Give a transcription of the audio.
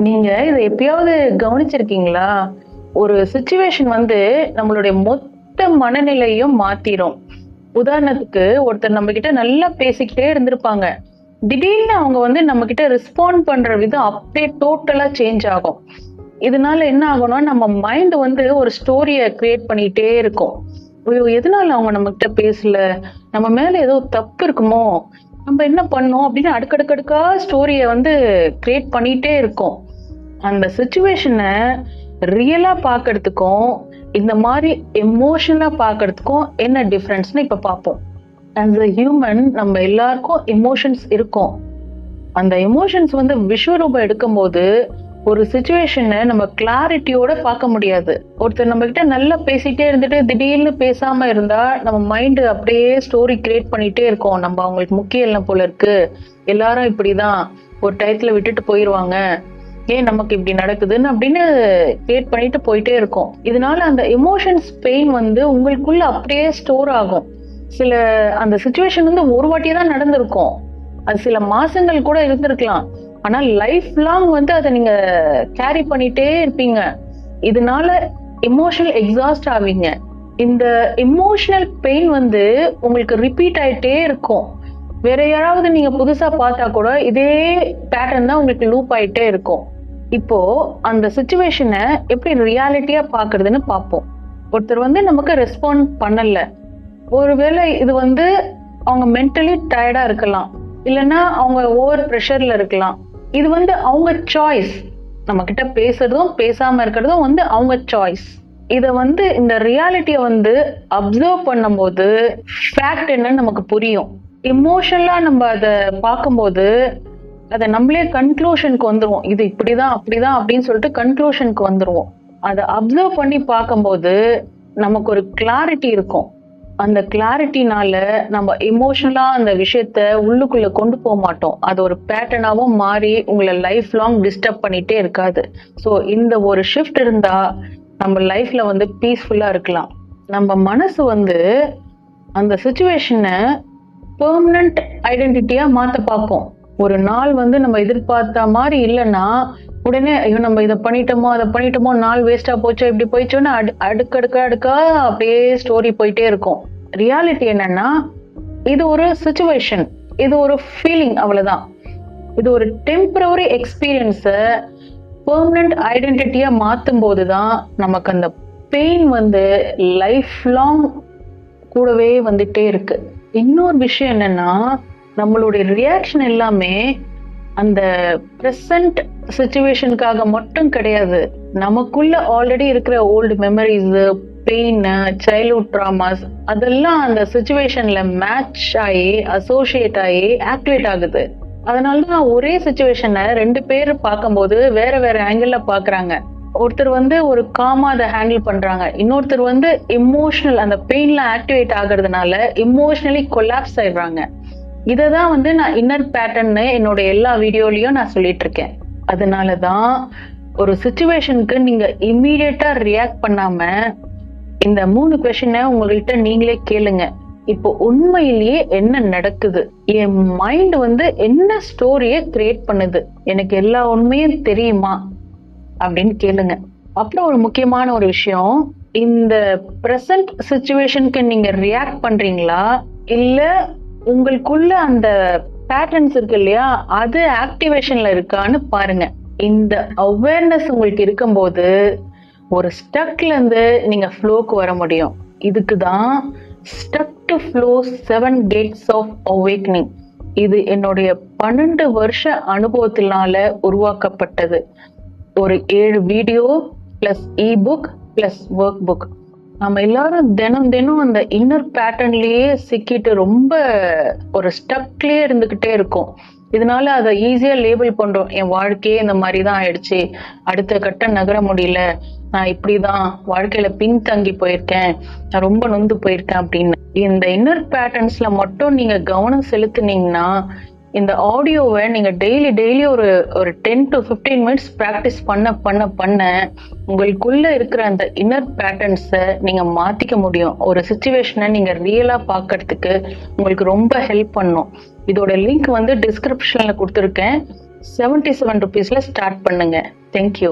நீங்க இத எப்பயாவது கவனிச்சிருக்கீங்களா? ஒரு சிச்சுவேஷன் வந்து நம்மளுடைய மொத்த மனநிலையும் மாத்திரும். உதாரணத்துக்கு ஒருத்தர் நம்ம கிட்ட நல்லா பேசிக்கிட்டே இருந்திருப்பாங்க. திடீர்னு அவங்க வந்து நம்ம கிட்ட ரெஸ்பாண்ட் பண்ற விதம் அப்படியே டோட்டலா சேஞ்ச் ஆகும். இதனால என்ன ஆகும்னா, நம்ம மைண்ட் வந்து ஒரு ஸ்டோரிய கிரியேட் பண்ணிட்டே இருக்கும். ஐயோ! எதனால அவங்க நம்மகிட்ட பேசல? நம்ம மேல ஏதோ தப்பு இருக்குமோ? நம்ம என்ன பண்ணோம்? அப்படின்னு அடுக்கடுக்கடுக்கா ஸ்டோரிய வந்து கிரியேட் பண்ணிட்டே இருக்கும். அந்த சிச்சுவேஷன ரியலா பார்க்கறதுக்கும், இந்த மாரி எமோஷனலா பார்க்கறதுக்கும் என்ன டிஃபரன்ஸ்ன்னு இப்ப பார்ப்போம். ஆஸ் அ ஹியூமன் நம்ம எல்லாருக்கும் எமோஷன்ஸ் இருக்கும். அந்த எமோஷன்ஸ் வந்து விஸ்வரூபம் எடுக்கும்போது, ஒரு சிச்சுவேஷன நம்ம கிளாரிட்டியோட பார்க்க முடியாது. ஒருத்தர் நம்ம கிட்ட நல்லா பேசிட்டே இருந்துட்டு, திடீர்னு பேசாம இருந்தா, நம்ம மைண்ட் அப்படியே ஸ்டோரி கிரியேட் பண்ணிட்டே இருக்கும். நம்ம அவங்களுக்கு முக்கியம் இல்ல போல இருக்கு. எல்லாரும் இப்படிதான். ஒரு டயத்துல விட்டுட்டு போயிருவாங்க. ஏன் நமக்கு இப்படி நடக்குதுன்னு அப்படின்னு கிரியேட் பண்ணிட்டு போயிட்டே இருக்கும். இதனால அந்த எமோஷன்ஸ் பெயின் வந்து உங்களுக்குள்ள அப்படியே ஸ்டோர் ஆகும். சில அந்த சிச்சுவேஷன் வந்து ஒரு வாட்டி தான் நடந்திருக்கும். அது சில மாசங்கள் கூட இருந்திருக்கலாம். ஆனா லைஃப் லாங் வந்து அதை நீங்க கேரி பண்ணிட்டே இருப்பீங்க. இதனால எமோஷனல் எக்ஸாஸ்ட் ஆவீங்க. இந்த எமோஷனல் பெயின் வந்து உங்களுக்கு ரிப்பீட் ஆயிட்டே இருக்கும். வேற யாராவது நீங்க புதுசா பார்த்தா கூட இதே பேட்டர்ன் தான் உங்களுக்கு லூப் ஆயிட்டே இருக்கும். இப்போ அந்த சிச்சுவேஷனை எப்படி ரியாலிட்டியா பாக்குறதுன்னு பார்ப்போம். ஒருத்தர் வந்து நமக்கு ரெஸ்பாண்ட் பண்ணல. ஒருவேளை இது வந்து அவங்க மென்டலி டயர்டா இருக்கலாம், இல்லைன்னா அவங்க ஓவர் ப்ரெஷர்ல இருக்கலாம். இது வந்து அவங்க சாய்ஸ். நம்ம கிட்ட பேசுறதும் பேசாம இருக்கிறதும் வந்து அவங்க சாய்ஸ். இத வந்து இந்த ரியாலிட்டிய வந்து அப்சர்வ் பண்ணும்போது ஃபேக்ட் என்னன்னு நமக்கு புரியும். எமோஷனலா நம்ம அதை பார்க்கும்போது அதை நம்மளே கன்க்ளூஷனுக்கு வந்துருவோம். இது இப்படிதான் அப்படிதான் அப்படின்னு சொல்லிட்டு கன்க்ளூஷனுக்கு வந்துருவோம். அதை அப்சர்வ் பண்ணி பார்க்கும்போது நமக்கு ஒரு கிளாரிட்டி இருக்கும். அந்த கிளாரிட்டினால நம்ம எமோஷனலா அந்த விஷயத்த உள்ளுக்குள்ள கொண்டு போக மாட்டோம். அது ஒரு பேட்டர்னாவும் மாறி உங்களை லைஃப் லாங் டிஸ்டர்ப் பண்ணிட்டே இருக்காது. ஸோ இந்த ஒரு ஷிஃப்ட் இருந்தா நம்ம லைஃப்ல வந்து பீஸ்ஃபுல்லா இருக்கலாம். நம்ம மனசு வந்து அந்த சிச்சுவேஷனை பெர்மனன்ட் ஐடென்டிட்டியா மாத்த பார்ப்போம். ஒரு நாள் வந்து நம்ம எதிர்பார்த்த மாதிரி இல்லைன்னா உடனே ஐயோ நம்ம இதை பண்ணிட்டோமோ அதை பண்ணிட்டோமோ, நாள் வேஸ்டா போச்சோ இப்படி போயிச்சோன்னு அடுக்கா அப்படியே ஸ்டோரி போயிட்டே இருக்கும். ரியாலிட்டி என்னன்னா, இது ஒரு சிச்சுவேஷன், இது ஒரு ஃபீலிங், அவ்வளவுதான். இது ஒரு டெம்பரரி எக்ஸ்பீரியன்ஸை பெர்மனன்ட் ஐடென்டிட்டியா மாத்தும் போதுதான் நமக்கு அந்த பெயின் வந்து லைஃப் லாங் கூடவே வந்துட்டே இருக்கு. இன்னொரு விஷயம் என்னன்னா, நம்மளுடைய ரியாக்ஷன் எல்லாமே அந்த ப்ரெசன்ட் சிச்சுவேஷனுக்காக மட்டும் கிடையாது. நமக்குள்ள ஆல்ரெடி இருக்கிற old memories, pain, childhood dramas அதெல்லாம் அந்த சிச்சுவேஷன்ல மேட்ச் ஆகி அசோசியேட் ஆகி ஆக்டிவேட் ஆகுது. அதனாலதான் ஒரே சிச்சுவேஷனை ரெண்டு பேர் பார்க்கும்போது வேற வேற ஆங்கிள் பாக்குறாங்க. ஒருத்தர் வந்து ஒரு காமா அதை ஹேண்டில் பண்றாங்க, இன்னொருத்தர் வந்து எமோஷனல் அந்த பெயின்ல ஆக்டிவேட் ஆகுறதுனால எமோஷனலி கொலாப்ஸ் ஆயிடுறாங்க. இததான் வந்து நான் இன்னர் பேட்டர்ன்னு என்னோட எல்லா வீடியோலயும் நான் சொல்லிட்டு இருக்கேன். அதனாலதான் ஒரு சிச்சுவேஷனுக்கு நீங்க இம்மீடியட்டா ரியாக்ட் பண்ணாம இந்த 3 கொஸ்டினை உங்கள்கிட்ட நீங்களே கேளுங்க. இப்போ உண்மையிலேயே என்ன நடக்குது, என் மைண்ட் வந்து என்ன ஸ்டோரிய கிரியேட் பண்ணுது, எனக்கு எல்லா உண்மையும் தெரியுமா அப்படின்னு கேளுங்க. அப்புறம் ஒரு முக்கியமான ஒரு விஷயம், இந்த பிரசன்ட் சிச்சுவேஷனுக்கு நீங்க ரியாக்ட் பண்றீங்களா இல்ல உங்களுக்குள்ள அந்த பேட்டர்ன்ஸ் இருக்கு இல்லையா, அது ஆக்டிவேஷன்ல இருக்கான்னு பாருங்க. இந்த அவேர்னஸ் உங்களுக்கு இருக்கும்போது ஒரு ஸ்டக்ல இருந்து நீங்க ஃப்ளோக்கு வர முடியும். இதுக்குதான் stuck to flow 7 gates of awakening. இது என்னுடைய 12 வருஷ அனுபவத்தினால உருவாக்கப்பட்டது. ஒரு 7 video plus ebook plus work book. நம்ம எல்லாரும் தினம் அந்த இன்னர் பேட்டர்ன்லயே சிக்கிட்டு ரொம்ப ஒரு ஸ்டக்லயே இருந்துகிட்டே இருக்கும். இதனால அதை ஈஸியா லேபிள் பண்றோம். என் வாழ்க்கையே இந்த மாதிரிதான் ஆயிடுச்சு, அடுத்த கட்டம் நகர முடியல, நான் இப்படிதான் வாழ்க்கையில பின்தங்கி போயிருக்கேன், நான் ரொம்ப நொந்து போயிருக்கேன் அப்படின்னு. இந்த இன்னர் பேட்டர்ன்ஸ்ல மட்டும் நீங்க கவனம் செலுத்துனீங்கன்னா, இந்த ஆடியோவை நீங்க டெய்லி ஒரு 10 to 15 மினிட்ஸ் ப்ராக்டிஸ் பண்ண உங்களுக்குள்ள இருக்கிற அந்த இன்னர் பேட்டர்ன்ஸை நீங்க மாத்திக்க முடியும். ஒரு சிச்சுவேஷனை நீங்க ரியலா பாக்கிறதுக்கு உங்களுக்கு ரொம்ப ஹெல்ப் பண்ணும். இதோட லிங்க் வந்து டிஸ்கிரிப்ஷன்ல கொடுத்துருக்கேன். 77 rupeesல ஸ்டார்ட் பண்ணுங்க. தேங்க்யூ.